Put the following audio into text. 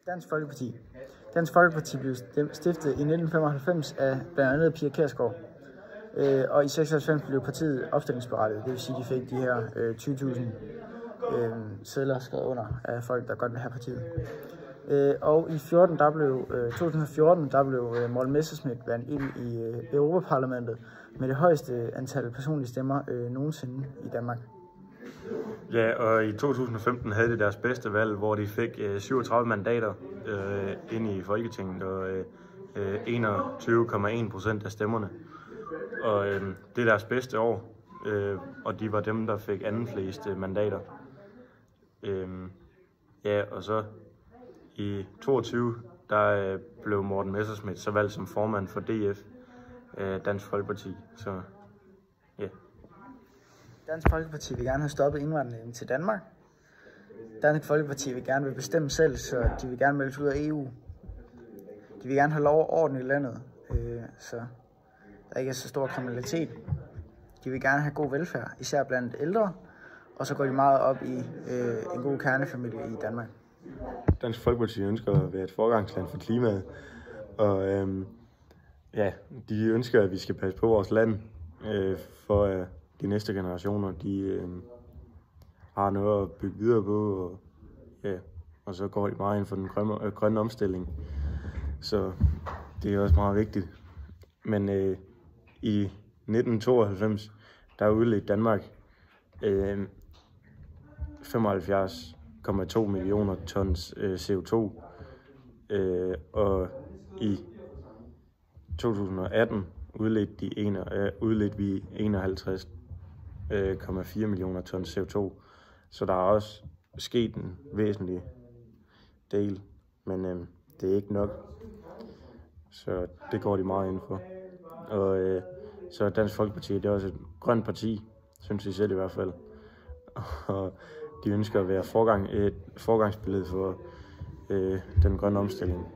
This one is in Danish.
Dansk Folkeparti. Dansk Folkeparti blev stiftet i 1995 af blandt andet Pia Kjærsgaard. Og i 96 blev partiet opstillingsberettiget. Det vil sige, at de fik de her 20.000 sedler skrevet under af folk, der godt vil have partiet. Og i 2014 blev Morten Messerschmidt valgt ind i Europaparlamentet med det højeste antal personlige stemmer nogensinde i Danmark. Ja, og i 2015 havde de deres bedste valg, hvor de fik 37 mandater ind i Folketinget og 21,1% af stemmerne. Og det er deres bedste år, og de var dem, der fik anden flest mandater. Ja, og så i 22 der blev Morten Messerschmidt så valgt som formand for DF, Dansk Folkeparti. Så ja. Dansk Folkeparti vil gerne have stoppet indvandringen til Danmark. Dansk Folkeparti vil gerne bestemme selv, så de vil gerne melde ud af EU. De vil gerne have lov og orden i landet, så der ikke er så stor kriminalitet. De vil gerne have god velfærd, især blandt ældre, og så går de meget op i en god kernefamilie i Danmark. Dansk Folkeparti ønsker at være et foregangsland for klimaet, og ja, de ønsker, at vi skal passe på vores land, for at de næste generationer, de har noget at bygge videre på, og, ja, og så går de meget ind for den grønne omstilling. Så det er også meget vigtigt. Men i 1992, der udledte Danmark 75,2 millioner tons CO2, og i 2018 udledte vi 51,4 millioner tons CO2, så der er også sket en væsentlig del, men det er ikke nok, så det går de meget ind for. Og så Dansk Folkeparti, det er også et grønt parti, synes de selv i hvert fald, og de ønsker at være et forgangsbillede for den grønne omstilling.